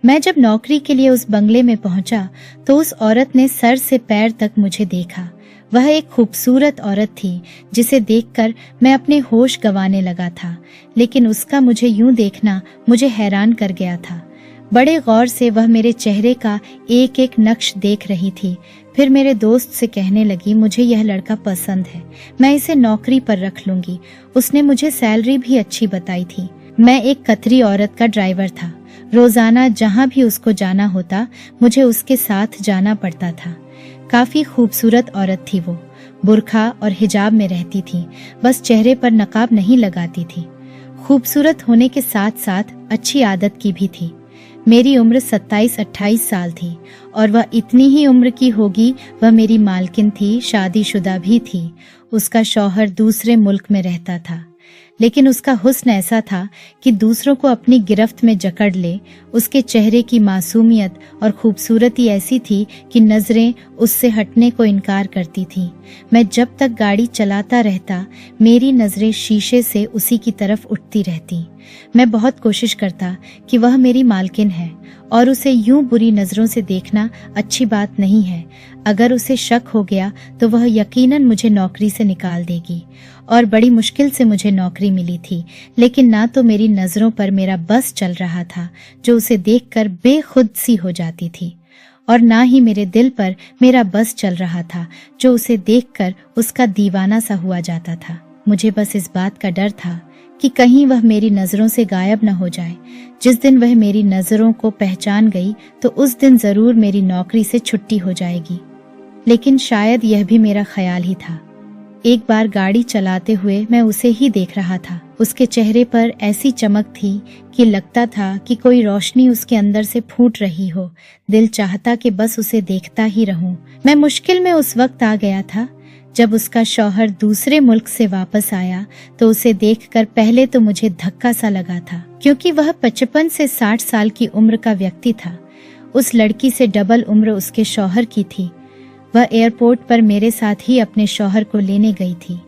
मैं जब नौकरी के लिए उस बंगले में पहुंचा तो उस औरत ने सर से पैर तक मुझे देखा। वह एक खूबसूरत औरत थी जिसे देखकर मैं अपने होश गंवाने लगा था, लेकिन उसका मुझे यूं देखना मुझे हैरान कर गया था। बड़े गौर से वह मेरे चेहरे का एक एक नक्श देख रही थी। फिर मेरे दोस्त से कहने लगी, मुझे यह लड़का पसंद है, मैं इसे नौकरी पर रख लूंगी। उसने मुझे सैलरी भी अच्छी बताई थी। मैं एक कतरी औरत का ड्राइवर था। रोजाना जहां भी उसको जाना होता मुझे उसके साथ जाना पड़ता था। काफी खूबसूरत औरत थी वो। बुर्खा और हिजाब में रहती थी, बस चेहरे पर नकाब नहीं लगाती थी। खूबसूरत होने के साथ साथ अच्छी आदत की भी थी। मेरी उम्र 27-28 साल थी और वह इतनी ही उम्र की होगी। वह मेरी मालकिन थी, शादीशुदा भी थी। उसका शौहर दूसरे मुल्क में रहता था, लेकिन उसका हुस्न ऐसा था कि दूसरों को अपनी गिरफ्त में जकड़ ले। उसके चेहरे की मासूमियत और खूबसूरती ऐसी थी कि नजरें उससे हटने को इनकार करती थीं। मैं जब तक गाड़ी चलाता रहता मेरी नजरें शीशे से उसी की तरफ उठती रहती। मैं बहुत कोशिश करता कि वह मेरी मालकिन है और उसे यूं बुरी नजरों से देखना अच्छी बात नहीं है। अगर उसे शक हो गया तो वह यकीनन मुझे नौकरी से निकाल देगी। और बड़ी मुश्किल से मुझे नौकरी मिली थी, लेकिन ना तो मेरी नजरों पर मेरा बस चल रहा था जो उसे देखकर बेखुद सी हो जाती थी, और ना ही मेरे दिल पर मेरा बस चल रहा था जो उसे देखकर उसका दीवाना सा हुआ जाता था। मुझे बस इस बात का डर था कि कहीं वह मेरी नजरों से गायब न हो जाए। जिस दिन वह मेरी नजरों को पहचान गई तो उस दिन जरूर मेरी नौकरी से छुट्टी हो जाएगी। लेकिन शायद यह भी मेरा ख्याल ही था। एक बार गाड़ी चलाते हुए मैं उसे ही देख रहा था। उसके चेहरे पर ऐसी चमक थी कि लगता था कि कोई रोशनी उसके अंदर से फूट रही हो। दिल चाहता कि बस उसे देखता ही रहूं। मैं मुश्किल में उस वक्त आ गया था जब उसका शौहर दूसरे मुल्क से वापस आया तो उसे देखकर पहले तो मुझे धक्का सा लगा था, क्योंकि वह 55 से 60 साल की उम्र का व्यक्ति था। उस लड़की से डबल उम्र उसके शौहर की थी। वह एयरपोर्ट पर मेरे साथ ही अपने शौहर को लेने गई थी।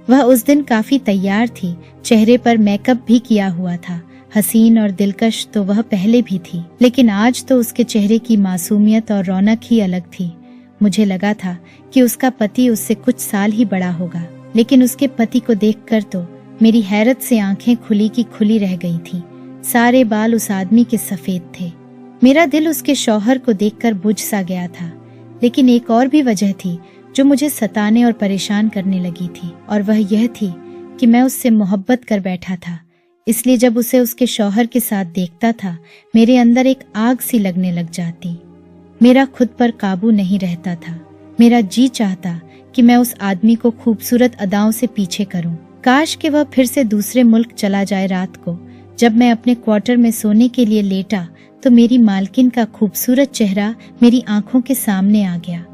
वह उस दिन काफी तैयार थी, चेहरे पर मेकअप भी किया हुआ था। हसीन और दिलकश तो वह पहले भी थी, लेकिन आज तो उसके चेहरे की मासूमियत और रौनक ही अलग थी। मुझे लगा था कि उसका पति उससे कुछ साल ही बड़ा होगा, लेकिन उसके पति को देखकर तो मेरी हैरत से आंखें खुली की खुली रह गई थी। सारे बाल उस आदमी के सफेद थे। मेरा दिल उसके शौहर को देखकर बुझ सा गया था, लेकिन एक और भी वजह थी जो मुझे सताने और परेशान करने लगी थी, और वह यह थी कि मैं उससे मोहब्बत कर बैठा था। इसलिए जब उसे उसके शौहर के साथ देखता था मेरे अंदर एक आग सी लगने लग जाती। मेरा खुद पर काबू नहीं रहता था। मेरा जी चाहता कि मैं उस आदमी को खूबसूरत अदाओं से पीछे करूं। काश कि वह फिर से दूसरे मुल्क चला जाए। रात को जब मैं अपने क्वार्टर में सोने के लिए लेटा तो मेरी मालकिन का खूबसूरत चेहरा मेरी आंखों के सामने आ गया।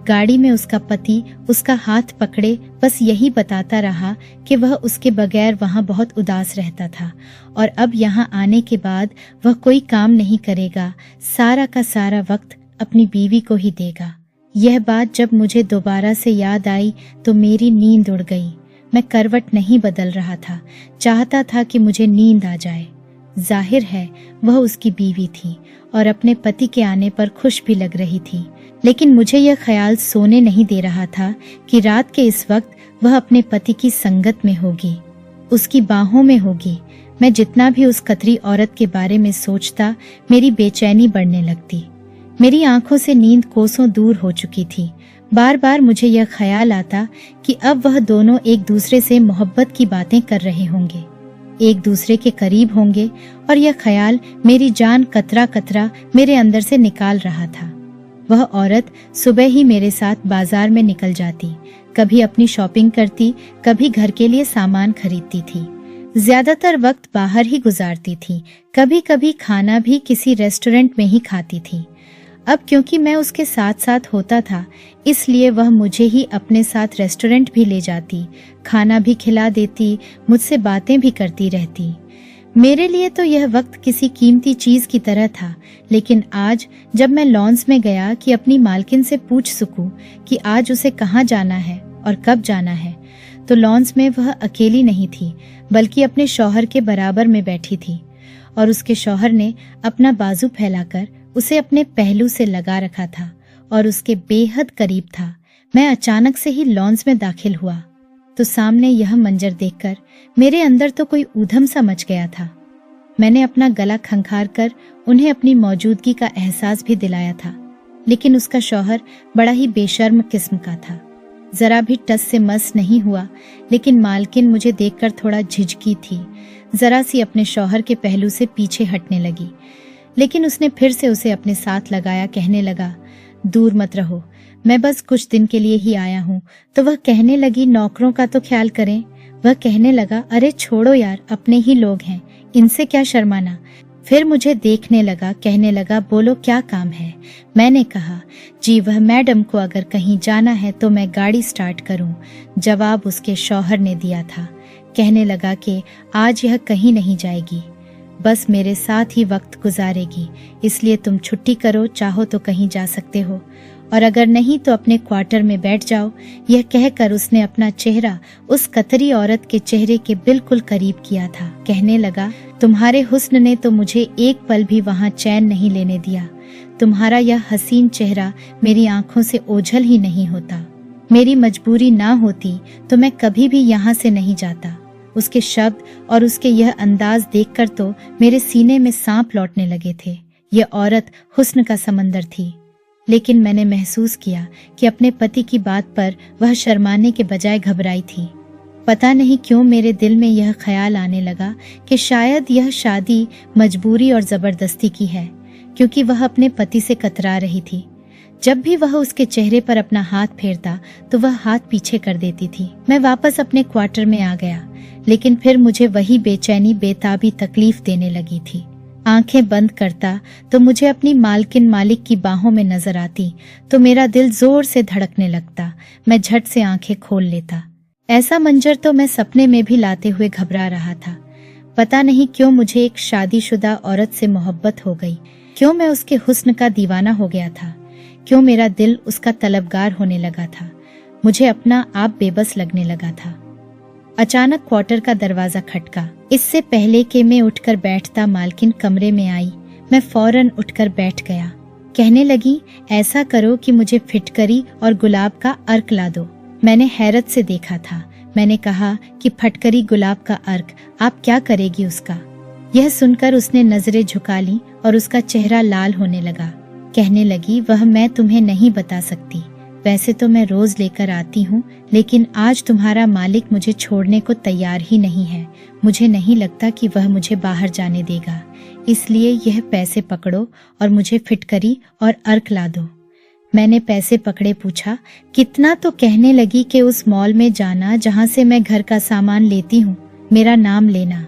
गाड़ी में उसका पति उसका हाथ पकड़े बस यही बताता रहा कि वह उसके बगैर वहां बहुत उदास रहता था, और अब यहां आने के बाद वह कोई काम नहीं करेगा, सारा का सारा वक्त अपनी बीवी को ही देगा। यह बात जब मुझे दोबारा से याद आई तो मेरी नींद उड़ गई। मैं करवट नहीं बदल रहा था, चाहता था कि मुझे नींद आ जाए। जाहिर है वह उसकी बीवी थी और अपने पति के आने पर खुश भी लग रही थी, लेकिन मुझे यह ख्याल सोने नहीं दे रहा था कि रात के इस वक्त वह अपने पति की संगत में होगी, उसकी बाहों में होगी। मैं जितना भी उस कतरी औरत के बारे में सोचता मेरी बेचैनी बढ़ने लगती। मेरी आंखों से नींद कोसों दूर हो चुकी थी। बार बार मुझे यह ख्याल आता कि अब वह दोनों एक दूसरे से मोहब्बत की बातें कर रहे होंगे, एक दूसरे के करीब होंगे, और यह ख्याल मेरी जान कतरा कतरा मेरे अंदर से निकाल रहा था। वह औरत सुबह ही मेरे साथ बाजार में निकल जाती, कभी अपनी शॉपिंग करती, कभी घर के लिए सामान खरीदती थी। ज्यादातर वक्त बाहर ही गुजारती थी, कभी कभी खाना भी किसी रेस्टोरेंट में ही खाती थी। अब क्योंकि मैं उसके साथ साथ होता था इसलिए वह मुझे ही अपने साथ रेस्टोरेंट भी ले जाती, खाना भी खिला देती, मुझसे बातें भी करती रहती। मेरे लिए तो यह वक्त किसी कीमती चीज की तरह था, लेकिन आज जब मैं लॉन्स में गया कि अपनी मालकिन से पूछ सकूं कि आज उसे कहाँ जाना है और कब जाना है, तो लॉन्स में वह अकेली नहीं थी बल्कि अपने शौहर के बराबर में बैठी थी, और उसके शौहर ने अपना बाजू फैलाकर उसे अपने पहलू से लगा रखा था और उसके बेहद करीब था। मैं अचानक से ही लॉन्स में दाखिल हुआ तो सामने यह मंजर देखकर मेरे अंदर तो कोई ऊधम सा मच गया था। मैंने अपना गला खंखार कर उन्हें अपनी मौजूदगी का एहसास भी दिलाया था, लेकिन उसका शौहर बड़ा ही बेशर्म किस्म का था। जरा भी टस से मस नहीं हुआ, लेकिन मालकिन मुझे देखकर थोड़ा झिझकी थी। जरा सी अपने शौहर के पहलू से पीछे हटने लगी, लेकिन उसने फिर से उसे अपने साथ लगाया। कहने लगा, दूर मत रहो, मैं बस कुछ दिन के लिए ही आया हूँ। तो वह कहने लगी, नौकरों का तो ख्याल करें। वह कहने लगा, अरे छोड़ो यार, अपने ही लोग हैं, इनसे क्या शर्माना। फिर मुझे देखने लगा, कहने लगा, बोलो क्या काम है। मैंने कहा, जी वह मैडम को अगर कहीं जाना है तो मैं गाड़ी स्टार्ट करूं। जवाब उसके शौहर ने दिया था। कहने लगा कि आज यह कहीं नहीं जाएगी, बस मेरे साथ ही वक्त गुजारेगी, इसलिए तुम छुट्टी करो, चाहो तो कहीं जा सकते हो और अगर नहीं तो अपने क्वार्टर में बैठ जाओ। यह कहकर उसने अपना चेहरा उस कतरी औरत के चेहरे के बिल्कुल करीब किया था। कहने लगा, तुम्हारे हुस्न ने तो मुझे एक पल भी वहां चैन नहीं लेने दिया। तुम्हारा यह हसीन चेहरा मेरी आंखों से ओझल ही नहीं होता। मेरी मजबूरी ना होती तो मैं कभी भी यहाँ से नहीं जाता। उसके शब्द और उसके यह अंदाज देखकर तो मेरे सीने में सांप लौटने लगे थे। यह औरत हुस्न का समंदर थी, लेकिन मैंने महसूस किया कि अपने पति की बात पर वह शर्माने के बजाय घबराई थी। पता नहीं क्यों मेरे दिल में यह ख्याल आने लगा कि शायद यह शादी मजबूरी और जबरदस्ती की है, क्योंकि वह अपने पति से कतरा रही थी। जब भी वह उसके चेहरे पर अपना हाथ फेरता तो वह हाथ पीछे कर देती थी। मैं वापस अपने क्वार्टर में आ गया, लेकिन फिर मुझे वही बेचैनी बेताबी तकलीफ देने लगी थी। आंखें बंद करता तो मुझे अपनी मालकिन मालिक की बाहों में नजर आती तो मेरा दिल जोर से धड़कने लगता। मैं झट से आंखें खोल लेता। ऐसा मंजर तो मैं सपने में भी लाते हुए घबरा रहा था। पता नहीं क्यों मुझे एक शादीशुदा औरत से मोहब्बत हो गई, क्यों मैं उसके हुस्न का दीवाना हो गया था, क्यों मेरा दिल उसका तलबगार होने लगा था। मुझे अपना आप बेबस लगने लगा था। अचानक क्वार्टर का दरवाजा खटका। इससे पहले कि मैं उठकर बैठता मालकिन कमरे में आई। मैं फौरन उठकर बैठ गया। कहने लगी, ऐसा करो कि मुझे फिटकरी और गुलाब का अर्क ला दो। मैंने हैरत से देखा था। मैंने कहा कि फटकरी गुलाब का अर्क, आप क्या करेगी उसका। यह सुनकर उसने नजरें झुका ली और उसका चेहरा लाल होने लगा। कहने लगी, वह मैं तुम्हें नहीं बता सकती। वैसे तो मैं रोज लेकर आती हूँ, लेकिन आज तुम्हारा मालिक मुझे छोड़ने को तैयार ही नहीं है। मुझे नहीं लगता कि वह मुझे बाहर जाने देगा, इसलिए यह पैसे पकड़ो और मुझे फिटकरी और अर्क ला दो। मैंने पैसे पकड़े, पूछा कितना, तो कहने लगी कि उस मॉल में जाना जहाँ से मैं घर का सामान लेती हूँ, मेरा नाम लेना।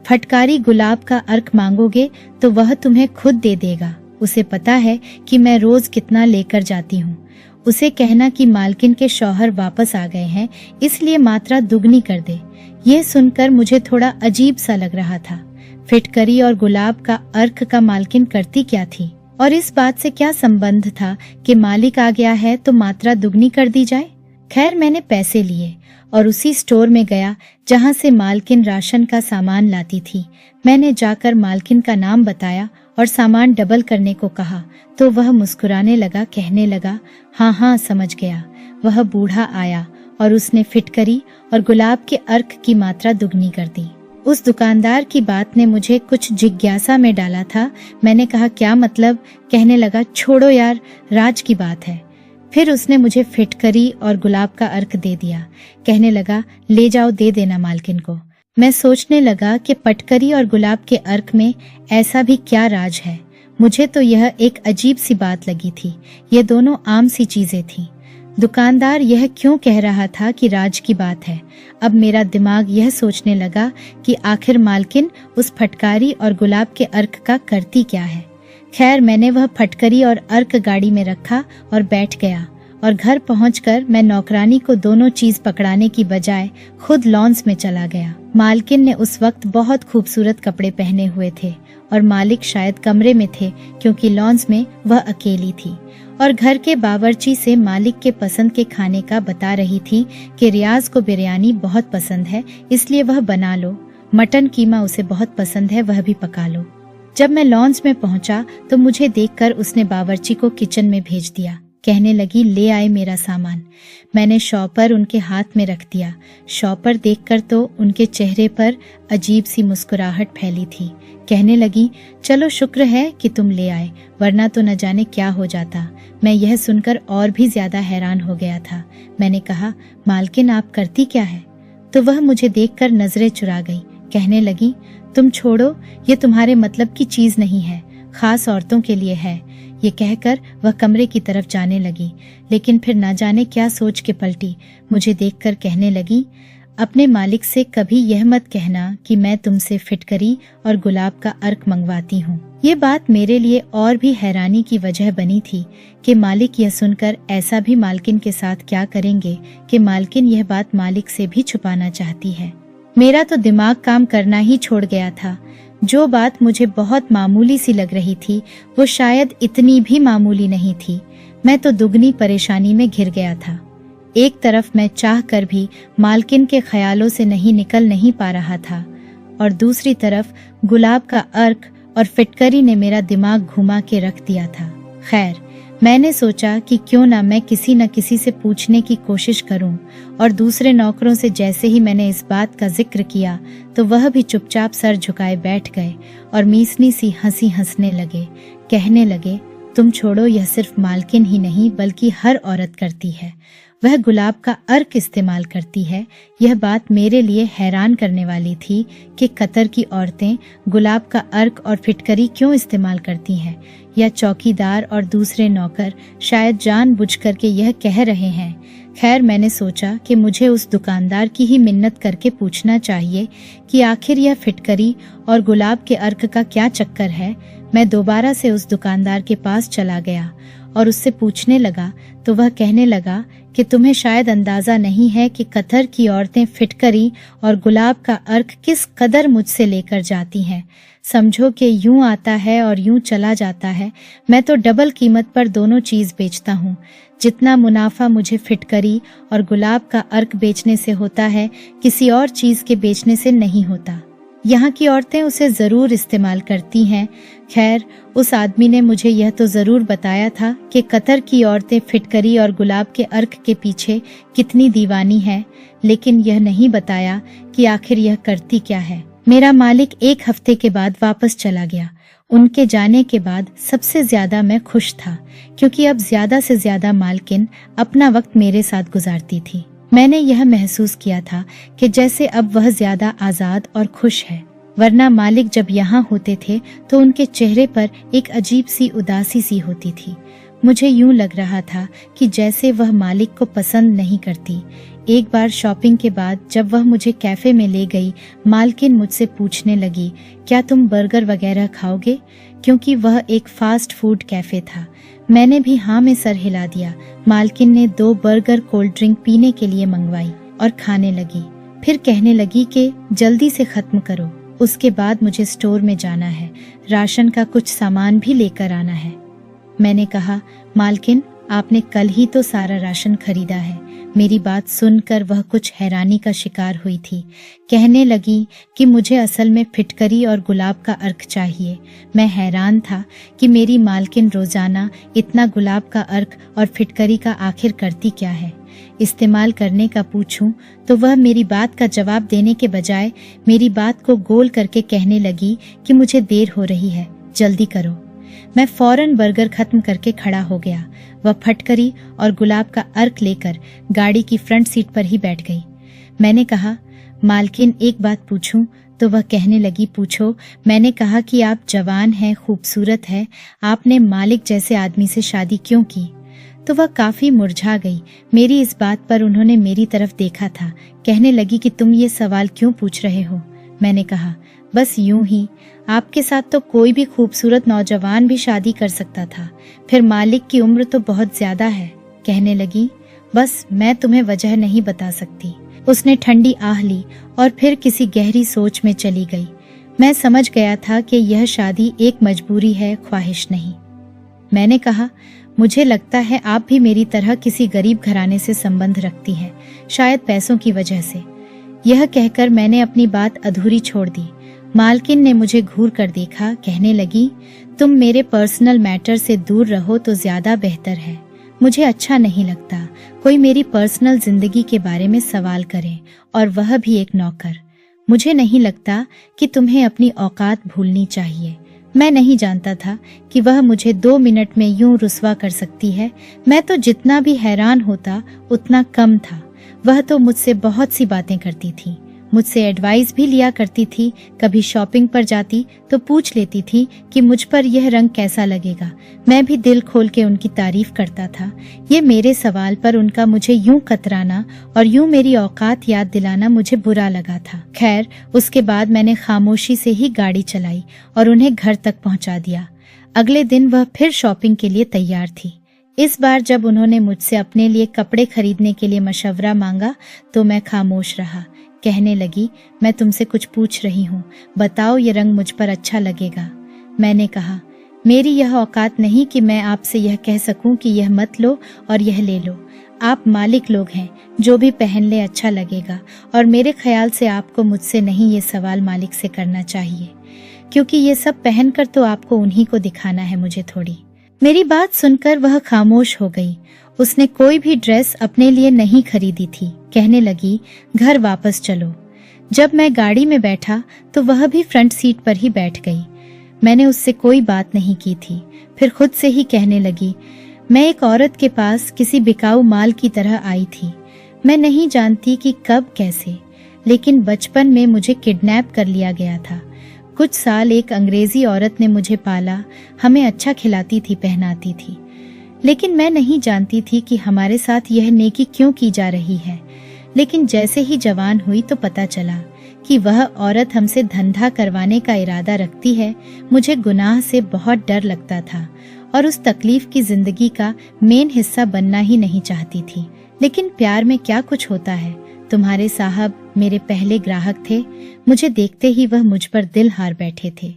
फटकारी गुलाब का अर्क मांगोगे तो वह तुम्हें खुद दे देगा। उसे पता है कि मैं रोज कितना लेकर जाती हूँ। उसे कहना कि मालकिन के शौहर वापस आ गए हैं, इसलिए मात्रा दुगनी कर दे। यह सुनकर मुझे थोड़ा अजीब सा लग रहा था। फिटकरी और गुलाब का अर्क का मालकिन करती क्या थी, और इस बात से क्या संबंध था कि मालिक आ गया है तो मात्रा दुगनी कर दी जाए। खैर, मैंने पैसे लिए और उसी स्टोर में गया जहाँ से मालकिन राशन का सामान लाती थी। मैंने जाकर मालकिन का नाम बताया और सामान डबल करने को कहा तो वह मुस्कुराने लगा। कहने लगा, हाँ हाँ समझ गया। वह बूढ़ा आया और उसने फिटकरी और गुलाब के अर्क की मात्रा दुगनी कर दी। उस दुकानदार की बात ने मुझे कुछ जिज्ञासा में डाला था। मैंने कहा, क्या मतलब। कहने लगा, छोड़ो यार, राज की बात है। फिर उसने मुझे फिटकरी और गुलाब का अर्क दे दिया। कहने लगा, ले जाओ, दे देना मालकिन को। मैं सोचने लगा कि फटकरी और गुलाब के अर्क में ऐसा भी क्या राज है। मुझे तो यह एक अजीब सी बात लगी थी। ये दोनों आम सी चीजें थीं। दुकानदार यह क्यों कह रहा था कि राज की बात है। अब मेरा दिमाग यह सोचने लगा कि आखिर मालकिन उस फटकारी और गुलाब के अर्क का करती क्या है। खैर, मैंने वह फटकरी और अर्क गाड़ी में रखा और बैठ गया, और घर पहुंचकर मैं नौकरानी को दोनों चीज पकड़ाने की बजाय खुद लॉन्स में चला गया। मालकिन ने उस वक्त बहुत खूबसूरत कपड़े पहने हुए थे और मालिक शायद कमरे में थे, क्योंकि लॉन्स में वह अकेली थी, और घर के बावर्ची से मालिक के पसंद के खाने का बता रही थी कि रियाज को बिरयानी बहुत पसंद है, इसलिए वह बना लो। मटन कीमा उसे बहुत पसंद है, वह भी पका लो। जब मैं लॉन्स में पहुंचा तो मुझे देखकर उसने बावर्ची को किचन में भेज दिया। कहने लगी, ले आए मेरा सामान। मैंने शॉपर उनके हाथ में रख दिया। शॉपर देखकर तो उनके चेहरे पर अजीब सी मुस्कुराहट फैली थी। कहने लगी, चलो शुक्र है कि तुम ले आए, वरना तो न जाने क्या हो जाता। मैं यह सुनकर और भी ज्यादा हैरान हो गया था। मैंने कहा, मालकिन आप करती क्या है? तो वह मुझे देखकर नजरें चुरा गई। कहने लगी, तुम छोड़ो, ये तुम्हारे मतलब की चीज नहीं है, खास औरतों के लिए है। ये कहकर वह कमरे की तरफ जाने लगी, लेकिन फिर न जाने क्या सोच के पलटी। मुझे देखकर कहने लगी, अपने मालिक से कभी यह मत कहना कि मैं तुमसे फिटकरी और गुलाब का अर्क मंगवाती हूँ। ये बात मेरे लिए और भी हैरानी की वजह बनी थी कि मालिक यह सुनकर ऐसा भी मालकिन के साथ क्या करेंगे कि मालकिन यह बात मालिक से भी छुपाना चाहती है। मेरा तो दिमाग काम करना ही छोड़ गया था। जो बात मुझे बहुत मामूली सी लग रही थी वो शायद इतनी भी मामूली नहीं थी। मैं तो दुगनी परेशानी में घिर गया था। एक तरफ मैं चाह कर भी मालकिन के ख्यालों से निकल नहीं पा रहा था, और दूसरी तरफ गुलाब का अर्क और फिटकरी ने मेरा दिमाग घुमा के रख दिया था। खैर, मैंने सोचा कि क्यों ना मैं किसी न किसी से पूछने की कोशिश करूं, और दूसरे नौकरों से जैसे ही मैंने इस बात का जिक्र किया तो वह भी चुपचाप सर झुकाए बैठ गए और मीसनी सी हंसी हंसने लगे। कहने लगे, तुम छोड़ो, यह सिर्फ मालकिन ही नहीं बल्कि हर औरत करती है। वह गुलाब का अर्क इस्तेमाल करती है। यह बात मेरे लिए हैरान करने वाली थी कि कतर की औरतें गुलाब का अर्क और फिटकरी क्यों इस्तेमाल करती हैं, या चौकीदार और दूसरे नौकर शायद जानबूझकर के यह कह रहे हैं। खैर, मैंने सोचा कि मुझे उस दुकानदार की ही मिन्नत करके पूछना चाहिए कि आखिर यह फिटकरी और गुलाब के अर्क का क्या चक्कर है। मैं दोबारा से उस दुकानदार के पास चला गया और उससे पूछने लगा तो वह कहने लगा कि तुम्हें शायद अंदाजा नहीं है कि कतर की औरतें फिटकरी और गुलाब का अर्क किस कदर मुझसे लेकर जाती हैं। समझो कि यूं आता है और यूं चला जाता है। मैं तो डबल कीमत पर दोनों चीज बेचता हूँ। जितना मुनाफा मुझे फिटकरी और गुलाब का अर्क बेचने से होता है, किसी और चीज के बेचने से नहीं होता। यहाँ की औरतें उसे जरूर इस्तेमाल करती हैं। खैर, उस आदमी ने मुझे यह तो जरूर बताया था कि कतर की औरतें फिटकरी और गुलाब के अर्क के पीछे कितनी दीवानी हैं, लेकिन यह नहीं बताया कि आखिर यह करती क्या है। मेरा मालिक एक हफ्ते के बाद वापस चला गया। उनके जाने के बाद सबसे ज्यादा मैं खुश था, क्योंकि अब ज्यादा से ज्यादा मालकिन अपना वक्त मेरे साथ गुजारती थी। मैंने यह महसूस किया था कि जैसे अब वह ज्यादा आजाद और खुश है, वरना मालिक जब यहाँ होते थे तो उनके चेहरे पर एक अजीब सी उदासी सी होती थी। मुझे यूं लग रहा था कि जैसे वह मालिक को पसंद नहीं करती। एक बार शॉपिंग के बाद जब वह मुझे कैफे में ले गई, मालकिन मुझसे पूछने लगी, क्या तुम बर्गर वगैरह खाओगे, क्योंकि वह एक फास्ट फूड कैफे था। मैंने भी हाँ में सर हिला दिया। मालकिन ने 2 बर्गर कोल्ड ड्रिंक पीने के लिए मंगवाई और खाने लगी। फिर कहने लगी कि जल्दी से खत्म करो, उसके बाद मुझे स्टोर में जाना है, राशन का कुछ सामान भी लेकर आना है। मैंने कहा, मालकिन आपने कल ही तो सारा राशन खरीदा है। मेरी बात सुनकर वह कुछ हैरानी का शिकार हुई थी। कहने लगी कि मुझे असल में फिटकरी और गुलाब का अर्क चाहिए। मैं हैरान था कि मेरी मालकिन रोजाना इतना गुलाब का अर्क और फिटकरी का आखिर करती क्या है। इस्तेमाल करने का पूछूं तो वह मेरी बात का जवाब देने के बजाय मेरी बात को गोल करके कहने लगी कि मुझे देर हो रही है, जल्दी करो। मैं फौरन बर्गर खत्म करके खड़ा हो गया। वह फटकरी और गुलाब का अर्क लेकर गाड़ी की फ्रंट सीट पर ही बैठ गई। मैंने कहा, मालकिन एक बात पूछूं, तो वह कहने लगी, पूछो। मैंने कहा कि आप जवान हैं, खूबसूरत है, आपने मालिक जैसे आदमी से शादी क्यों की? तो वह काफी मुरझा गई। मेरी इस बात पर उन्होंने मेरी तरफ देखा था। कहने लगी कि तुम ये सवाल क्यों पूछ रहे हो? मैंने कहा, बस यूं ही, आपके साथ तो कोई भी खूबसूरत नौजवान भी शादी कर सकता था, फिर मालिक की उम्र तो बहुत ज्यादा है। कहने लगी, बस मैं तुम्हें वजह नहीं बता सकती। उसने ठंडी आह ली और फिर किसी गहरी सोच में चली गई। मैं समझ गया था कि यह शादी एक मजबूरी है, ख्वाहिश नहीं। मैंने कहा, मुझे लगता है आप भी मेरी तरह किसी गरीब घराने से संबंध रखती हैं, शायद पैसों की वजह से। यह कहकर मैंने अपनी बात अधूरी छोड़ दी। मालकिन ने मुझे घूर कर देखा, कहने लगी, तुम मेरे पर्सनल मैटर से दूर रहो तो ज्यादा बेहतर है। मुझे अच्छा नहीं लगता कोई मेरी पर्सनल जिंदगी के बारे में सवाल करे, और वह भी एक नौकर। मुझे नहीं लगता कि तुम्हें अपनी औकात भूलनी चाहिए। मैं नहीं जानता था कि वह मुझे 2 मिनट में यूं रुस्वा कर सकती है। मैं तो जितना भी हैरान होता उतना कम था। वह तो मुझसे बहुत सी बातें करती थी, मुझसे एडवाइस भी लिया करती थी। कभी शॉपिंग पर जाती तो पूछ लेती थी कि मुझ पर यह रंग कैसा लगेगा। मैं भी दिल खोल के उनकी तारीफ करता था। ये मेरे सवाल पर उनका मुझे यूं कतराना और यूं मेरी औकात याद दिलाना मुझे बुरा लगा था। खैर, उसके बाद मैंने खामोशी से ही गाड़ी चलाई और उन्हें घर तक पहुंचा दिया। अगले दिन वह फिर शॉपिंग के लिए तैयार थी। इस बार जब उन्होंने मुझसे अपने लिए कपड़े खरीदने के लिए मशवरा मांगा तो मैं खामोश रहा। कहने लगी, मैं तुमसे कुछ पूछ रही हूँ, बताओ ये रंग मुझ पर अच्छा लगेगा। मैंने कहा, मेरी यह औकात नहीं कि मैं आपसे यह कह सकूं कि यह मत लो और यह ले लो। आप मालिक लोग हैं, जो भी पहन ले अच्छा लगेगा, और मेरे ख्याल से आपको मुझसे नहीं ये सवाल मालिक से करना चाहिए, क्योंकि ये सब पहनकर तो आपको उन्हीं को दिखाना है, मुझे थोड़ी। मेरी बात सुनकर वह खामोश हो गई। उसने कोई भी ड्रेस अपने लिए नहीं खरीदी थी। कहने लगी, घर वापस चलो। जब मैं गाड़ी में बैठा तो वह भी फ्रंट सीट पर ही बैठ गई। मैंने उससे कोई बात नहीं की थी। फिर खुद से ही कहने लगी, मैं एक औरत के पास किसी बिकाऊ माल की तरह आई थी। मैं नहीं जानती कि कब कैसे, लेकिन बचपन में मुझे किडनैप कर लिया गया था। कुछ साल एक अंग्रेजी औरत ने मुझे पाला, हमें अच्छा खिलाती थी, पहनाती थी, लेकिन मैं नहीं जानती थी कि हमारे साथ यह नेकी क्यों की जा रही है। लेकिन जैसे ही जवान हुई तो पता चला कि वह औरत हमसे धंधा करवाने का इरादा रखती है। मुझे गुनाह से बहुत डर लगता था और उस तकलीफ की जिंदगी का मेन हिस्सा बनना ही नहीं चाहती थी। लेकिन प्यार में क्या कुछ होता है। तुम्हारे साहब मेरे पहले ग्राहक थे। मुझे देखते ही वह मुझ पर दिल हार बैठे थे।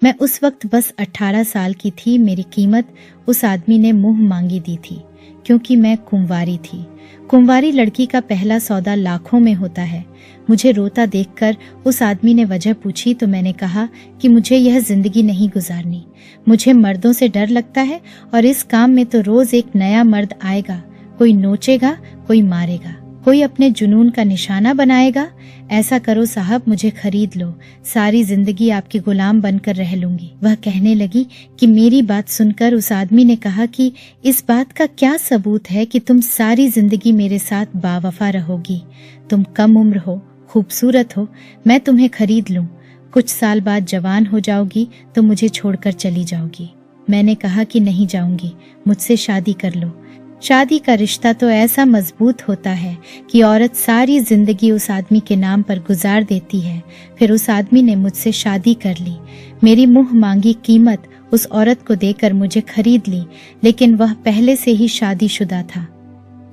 मैं उस वक्त बस 18 साल की थी। मेरी कीमत उस आदमी ने मुंह मांगी दी थी, क्योंकि मैं कुंवारी थी। कुंवारी लड़की का पहला सौदा लाखों में होता है। मुझे रोता देखकर उस आदमी ने वजह पूछी तो मैंने कहा कि मुझे यह जिंदगी नहीं गुजारनी। मुझे मर्दों से डर लगता है और इस काम में तो रोज एक नया मर्द आएगा। कोई नोचेगा, कोई मारेगा, कोई अपने जुनून का निशाना बनाएगा। ऐसा करो साहब, मुझे खरीद लो, सारी जिंदगी आपकी गुलाम बनकर रह लूंगी। वह कहने लगी कि मेरी बात सुनकर उस आदमी ने कहा कि इस बात का क्या सबूत है कि तुम सारी जिंदगी मेरे साथ बावफा रहोगी। तुम कम उम्र हो, खूबसूरत हो, मैं तुम्हें खरीद लूं। कुछ साल बाद जवान हो जाओगी तो मुझे छोड़कर चली जाओगी। मैंने कहा कि नहीं जाऊंगी, मुझसे शादी कर लो। शादी का रिश्ता तो ऐसा मजबूत होता है कि औरत सारी जिंदगी उस आदमी के नाम पर गुजार देती है। फिर उस आदमी ने मुझसे शादी कर ली। मेरी मुंह मांगी कीमत उस औरत को देकर मुझे खरीद ली, लेकिन वह पहले से ही शादीशुदा था।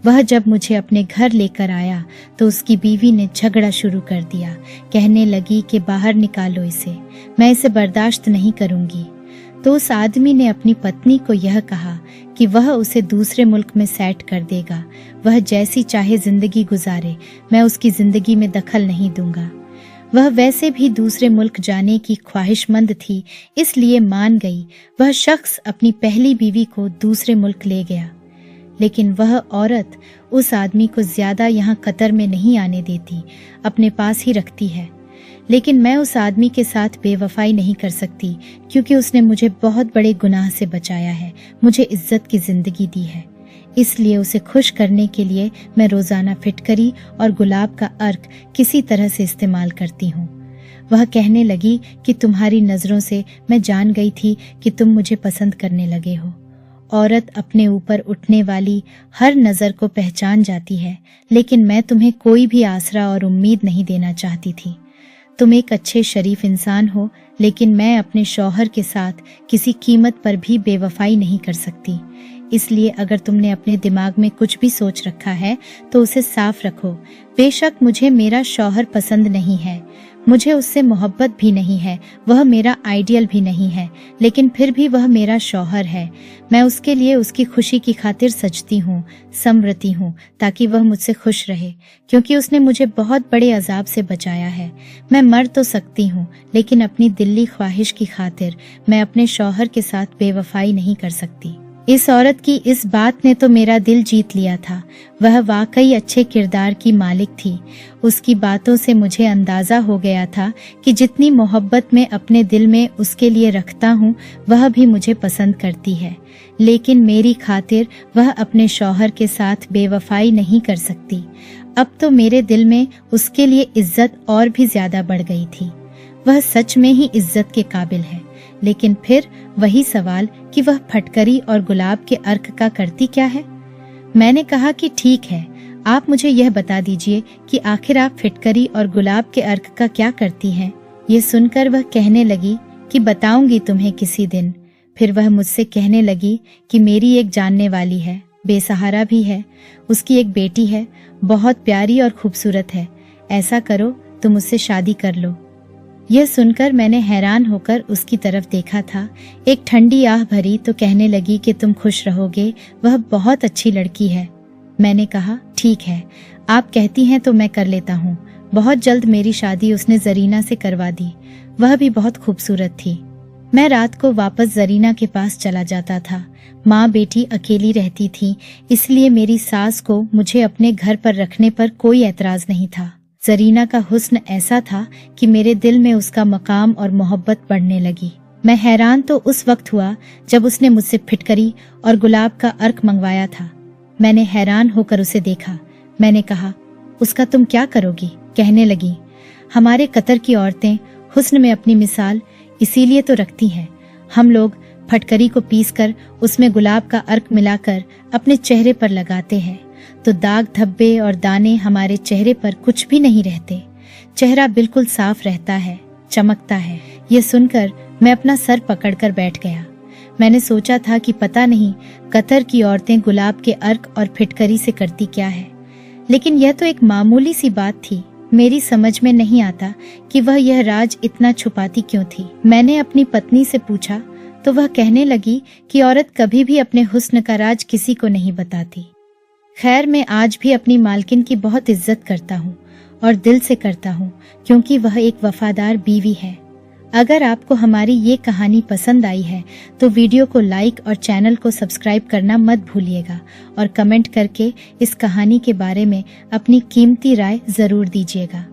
वह जब मुझे अपने घर लेकर आया तो उसकी बीवी ने झगड़ा शुरू कर दिया। कहने लगी कि बाहर निकालो इसे, मैं इसे बर्दाश्त नहीं करूंगी। तो उस आदमी ने अपनी पत्नी को यह कहा कि वह उसे दूसरे मुल्क में सेट कर देगा। वह जैसी चाहे जिंदगी गुजारे, मैं उसकी जिंदगी में दखल नहीं दूंगा। वह वैसे भी दूसरे मुल्क जाने की ख्वाहिशमंद थी, इसलिए मान गई। वह शख्स अपनी पहली बीवी को दूसरे मुल्क ले गया, लेकिन वह औरत उस आदमी को ज्यादा यहाँ कतर में नहीं आने देती, अपने पास ही रखती है। लेकिन मैं उस आदमी के साथ बेवफाई नहीं कर सकती, क्योंकि उसने मुझे बहुत बड़े गुनाह से बचाया है, मुझे इज्जत की जिंदगी दी है। इसलिए उसे खुश करने के लिए मैं रोजाना फिटकरी और गुलाब का अर्क किसी तरह से इस्तेमाल करती हूँ। वह कहने लगी कि तुम्हारी नजरों से मैं जान गई थी कि तुम मुझे पसंद करने लगे हो। औरत अपने ऊपर उठने वाली हर नजर को पहचान जाती है, लेकिन मैं तुम्हें कोई भी आसरा और उम्मीद नहीं देना चाहती थी। तुम एक अच्छे शरीफ इंसान हो, लेकिन मैं अपने शौहर के साथ किसी कीमत पर भी बेवफाई नहीं कर सकती। इसलिए अगर तुमने अपने दिमाग में कुछ भी सोच रखा है तो उसे साफ रखो। बेशक मुझे मेरा शौहर पसंद नहीं है, मुझे उससे मोहब्बत भी नहीं है, वह मेरा आइडियल भी नहीं है, लेकिन फिर भी वह मेरा शौहर है। मैं उसके लिए उसकी खुशी की खातिर सजती हूँ, संवरती हूँ, ताकि वह मुझसे खुश रहे, क्योंकि उसने मुझे बहुत बड़े अजाब से बचाया है। मैं मर तो सकती हूँ, लेकिन अपनी दिल्ली ख्वाहिश की खातिर मैं अपने शौहर के साथ बेवफाई नहीं कर सकती। इस औरत की इस बात ने तो मेरा दिल जीत लिया था। वह वाकई अच्छे किरदार की मालिक थी। उसकी बातों से मुझे अंदाजा हो गया था कि जितनी मोहब्बत मैं अपने दिल में उसके लिए रखता हूँ, वह भी मुझे पसंद करती है, लेकिन मेरी खातिर वह अपने शौहर के साथ बेवफाई नहीं कर सकती। अब तो मेरे दिल में उसके लिए इज्जत और भी ज्यादा बढ़ गई थी। वह सच में ही इज्जत के काबिल है, लेकिन फिर वही सवाल कि वह फटकरी और गुलाब के अर्क का करती क्या है। मैंने कहा कि ठीक है, आप मुझे यह बता दीजिए कि आखिर आप फिटकरी और गुलाब के अर्क का क्या करती हैं। ये सुनकर वह कहने लगी कि बताऊंगी तुम्हें किसी दिन। फिर वह मुझसे कहने लगी कि मेरी एक जानने वाली है, बेसहारा भी है, उसकी एक बेटी है, बहुत प्यारी और खूबसूरत है। ऐसा करो, तुम उससे शादी कर लो। यह सुनकर मैंने हैरान होकर उसकी तरफ देखा था। एक ठंडी आह भरी तो कहने लगी कि तुम खुश रहोगे, वह बहुत अच्छी लड़की है। मैंने कहा ठीक है, आप कहती हैं तो मैं कर लेता हूँ। बहुत जल्द मेरी शादी उसने जरीना से करवा दी। वह भी बहुत खूबसूरत थी। मैं रात को वापस जरीना के पास चला जाता था। माँ बेटी अकेली रहती थी, इसलिए मेरी सास को मुझे अपने घर पर रखने पर कोई एतराज नहीं था। जरीना का हुस्न ऐसा था कि मेरे दिल में उसका मकाम और मोहब्बत बढ़ने लगी। मैं हैरान तो उस वक्त हुआ जब उसने मुझसे फिटकरी और गुलाब का अर्क मंगवाया था। मैंने हैरान होकर उसे देखा। मैंने कहा, उसका तुम क्या करोगी? कहने लगी, हमारे कतर की औरतें हुस्न में अपनी मिसाल इसीलिए तो रखती हैं। हम लोग फटकरी को पीसकर उसमें गुलाब का अर्क मिलाकर अपने चेहरे पर लगाते हैं, तो दाग धब्बे और दाने हमारे चेहरे पर कुछ भी नहीं रहते। चेहरा बिल्कुल साफ रहता है, चमकता है। ये सुनकर मैं अपना सर पकड़कर बैठ गया। मैंने सोचा था कि पता नहीं कतर की औरतें गुलाब के अर्क और फिटकरी से करती क्या है, लेकिन यह तो एक मामूली सी बात थी। मेरी समझ में नहीं आता कि वह यह राज इतना छुपाती क्यों थी। मैंने अपनी पत्नी से पूछा तो वह कहने लगी कि औरत कभी भी अपने हुस्न का राज किसी को नहीं बताती। खैर, मैं आज भी अपनी मालकिन की बहुत इज्जत करता हूँ और दिल से करता हूँ, क्योंकि वह एक वफादार बीवी है। अगर आपको हमारी ये कहानी पसंद आई है तो वीडियो को लाइक और चैनल को सब्सक्राइब करना मत भूलिएगा और कमेंट करके इस कहानी के बारे में अपनी कीमती राय जरूर दीजिएगा।